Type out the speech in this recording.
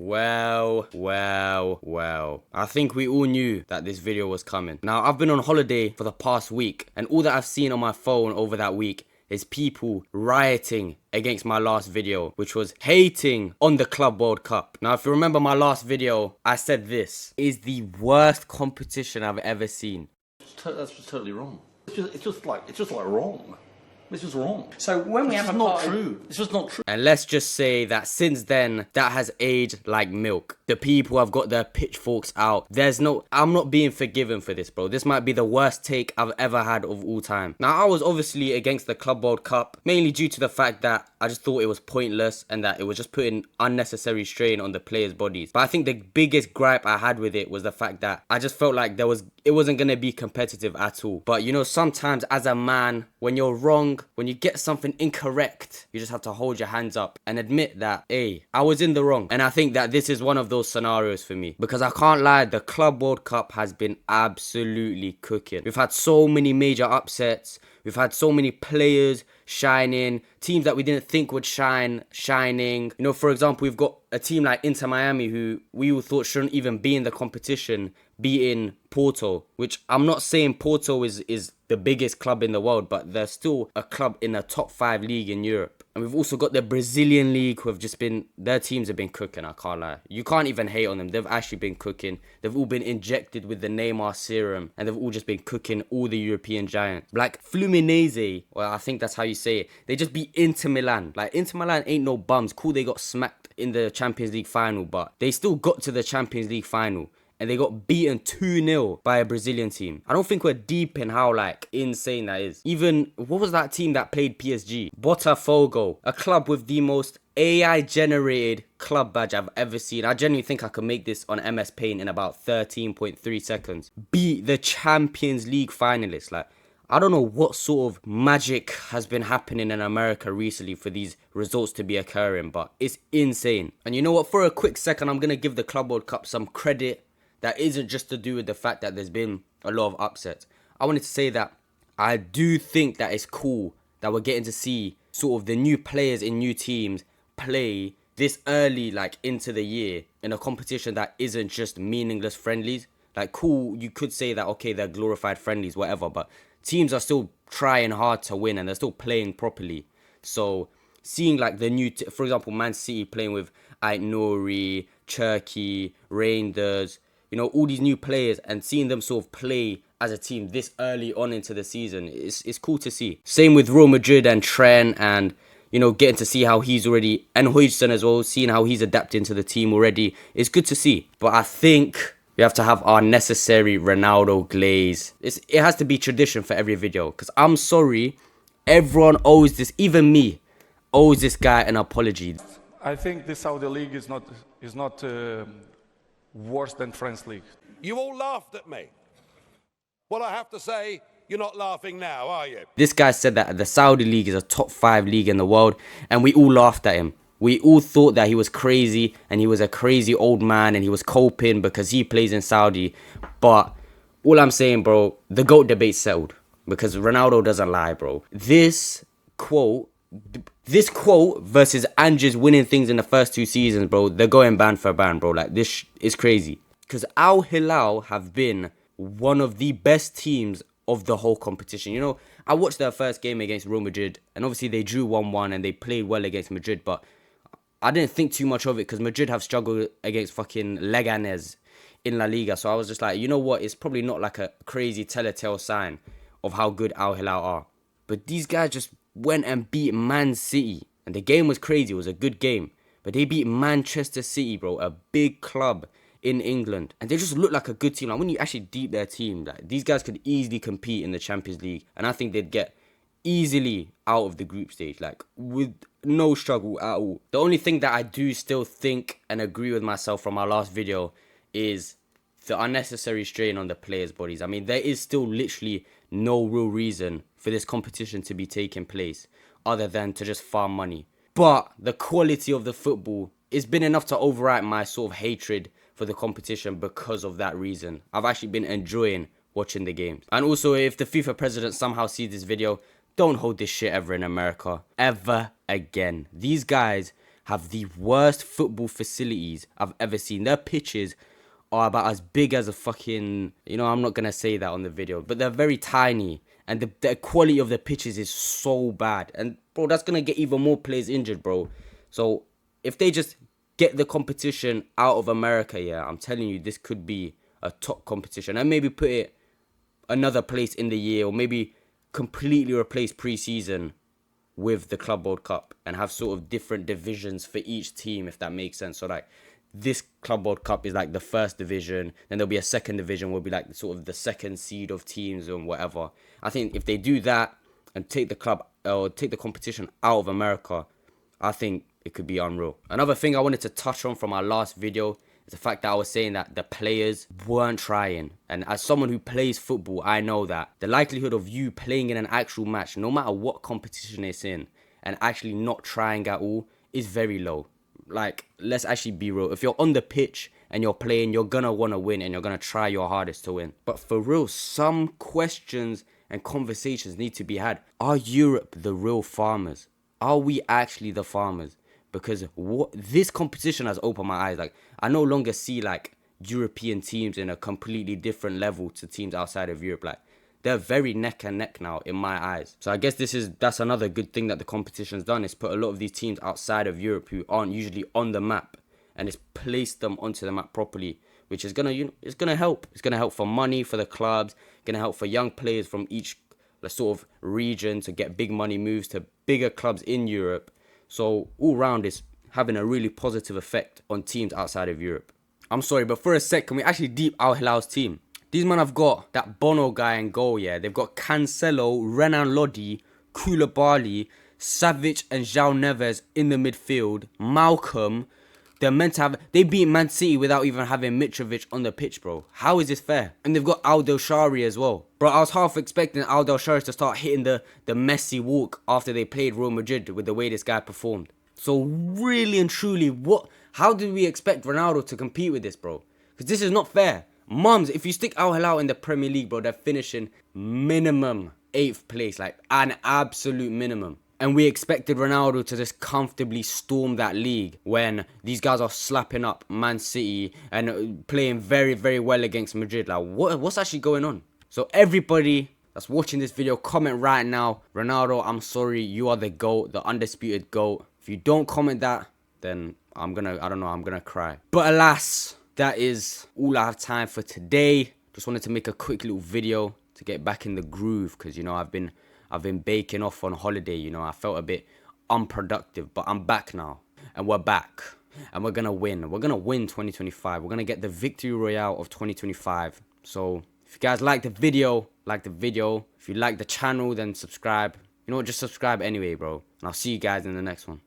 Well. I think we all knew that this video was coming. Now, I've been on holiday for the past week, and all that I've seen on my phone over that week is people rioting against my last video, which was hating on the Club World Cup. Now, if you remember my last video, I said this is the worst competition I've ever seen. That's just totally wrong. It's just like wrong. This is wrong. So when we have a not true. It's just not true. And let's just say that since then, that has aged like milk. The people have got their pitchforks out. I'm not being forgiven for this, bro. This might be the worst take I've ever had of all time. Now, I was obviously against the Club World Cup, mainly due to the fact that I just thought it was pointless and that it was just putting unnecessary strain on the players' bodies. But I think the biggest gripe I had with it was the fact that I just felt like it wasn't going to be competitive at all. But you know, sometimes as a man, when you're wrong, when you get something incorrect, you just have to hold your hands up and admit that, hey, I was in the wrong. And I think that this is one of those scenarios for me, because I can't lie, the Club World Cup has been absolutely cooking. We've had so many major upsets. We've had so many players shining, teams that we didn't think would shining. You know, for example, we've got a team like Inter Miami, who we all thought shouldn't even be in the competition, beating Porto, which I'm not saying Porto is the biggest club in the world, but they're still a club in a top 5 league in Europe. And we've also got the Brazilian league, who have just been, their teams have been cooking, I can't lie. You can't even hate on them. They've actually been cooking. They've all been injected with the Neymar serum, and they've all just been cooking all the European giants. Like Fluminense, well, I think that's how you say it. They just beat Inter Milan. Like, Inter Milan ain't no bums. Cool, they got smacked in the Champions League final, but they still got to the Champions League final. And they got beaten 2-0 by a Brazilian team. I don't think we're deep in how, like, insane that is. Even, what was that team that played PSG? Botafogo, a club with the most AI-generated club badge I've ever seen. I genuinely think I could make this on MS Paint in about 13.3 seconds. Beat the Champions League finalists. Like, I don't know what sort of magic has been happening in America recently for these results to be occurring, but it's insane. And you know what? For a quick second, I'm going to give the Club World Cup some credit. That isn't just to do with the fact that there's been a lot of upsets. I wanted to say that I do think that it's cool that we're getting to see sort of the new players in new teams play this early, like, into the year in a competition that isn't just meaningless friendlies. Like, cool, you could say that, okay, they're glorified friendlies, whatever, but teams are still trying hard to win and they're still playing properly. So seeing, like, the new, for example, Man City playing with Ait Nouri, Cherki, Reinders, you know, all these new players, and seeing them sort of play as a team this early on into the season, it's cool to see. Same with Real Madrid and Trent, and, you know, getting to see how he's already, and Huijsen as well, seeing how he's adapted into the team already. It's good to see. But I think we have to have our necessary Ronaldo glaze. It has to be tradition for every video, because I'm sorry, everyone owes this, even me, owes this guy an apology. I think the Saudi League is not worse than France League. You all laughed at me. Well, I have to say, you're not laughing now, are you? This guy said that the Saudi League is a top 5 league in the world, and we all laughed at him. We all thought that he was crazy, and he was a crazy old man, and he was coping because he plays in Saudi. But all I'm saying, bro, the GOAT debate's settled, because Ronaldo doesn't lie, bro. This quote versus Ange's winning things in the first 2 seasons, bro, they're going band for band, bro. Like, this is crazy. Because Al-Hilal have been one of the best teams of the whole competition. You know, I watched their first game against Real Madrid, and obviously they drew 1-1 and they played well against Madrid, but I didn't think too much of it because Madrid have struggled against fucking Leganés in La Liga. So I was just like, you know what, it's probably not like a crazy telltale sign of how good Al-Hilal are. But these guys just went and beat Man City, and the game was crazy. It was a good game, but they beat Manchester City, bro, a big club in England, and they just look like a good team. Like, when you actually deep their team, like, these guys could easily compete in the Champions League, and I think they'd get easily out of the group stage, like, with no struggle at all. The only thing that I do still think and agree with myself from our last video is the unnecessary strain on the players' bodies. I mean, there is still literally no real reason for this competition to be taking place other than to just farm money. But the quality of the football has been enough to override my sort of hatred for the competition because of that reason. I've actually been enjoying watching the games. And also, if the FIFA president somehow sees this video, don't hold this shit ever in America. Ever again. These guys have the worst football facilities I've ever seen. Their pitches are about as big as a fucking, you know, I'm not gonna say that on the video, but they're very tiny, and the quality of the pitches is so bad. And bro, that's gonna get even more players injured, bro. So if they just get the competition out of America, yeah, I'm telling you, this could be a top competition, and maybe put it another place in the year, or maybe completely replace preseason with the Club World Cup and have sort of different divisions for each team, if that makes sense. So like this Club World Cup is like the first division, then there'll be a second division will be like sort of the second seed of teams and whatever. I think if they do that and take the club or take the competition out of America, I think it could be unreal. Another thing I wanted to touch on from our last video is the fact that I was saying that the players weren't trying. And as someone who plays football, I know that the likelihood of you playing in an actual match, no matter what competition it's in, and actually not trying at all is very low. Like, let's actually be real. If you're on the pitch and you're playing, you're gonna want to win and you're gonna try your hardest to win. But for real, some questions and conversations need to be had. Are Europe the real farmers? Are we actually the farmers? Because what this competition has opened my eyes. Like, I no longer see like European teams in a completely different level to teams outside of Europe. Like, they're very neck and neck now in my eyes. So I guess that's another good thing that the competition's done, is put a lot of these teams outside of Europe who aren't usually on the map, and it's placed them onto the map properly, which is gonna, you know, it's gonna help. It's gonna help for money for the clubs, gonna help for young players from each sort of region to get big money moves to bigger clubs in Europe. So all round it's having a really positive effect on teams outside of Europe. I'm sorry, but for a sec, can we actually deep Al-Hilal's team? These men have got that Bono guy in goal, yeah. They've got Cancelo, Renan Lodi, Koulibaly, Savic and João Neves in the midfield. Malcolm. They're meant to have... They beat Man City without even having Mitrovic on the pitch, bro. How is this fair? And they've got Al-Shari as well. Bro, I was half expecting Al-Shari to start hitting the Messi walk after they played Real Madrid with the way this guy performed. So really and truly, how did we expect Ronaldo to compete with this, bro? Because this is not fair. Mums, if you stick Al-Hilal in the Premier League, bro, they're finishing minimum 8th place. Like, an absolute minimum. And we expected Ronaldo to just comfortably storm that league when these guys are slapping up Man City and playing very, very well against Madrid. Like, what's actually going on? So everybody that's watching this video, comment right now. Ronaldo, I'm sorry, you are the GOAT, the undisputed GOAT. If you don't comment that, then I'm gonna cry. But alas, that is all I have time for today. Just wanted to make a quick little video to get back in the groove, because, you know, I've been baking off on holiday. You know, I felt a bit unproductive, but I'm back now, and we're back, and we're gonna win. We're gonna win 2025. We're gonna get the victory royale of 2025. So if you guys like the video, If you like the channel, then subscribe. You know what, just subscribe anyway, bro. And I'll see you guys in the next one.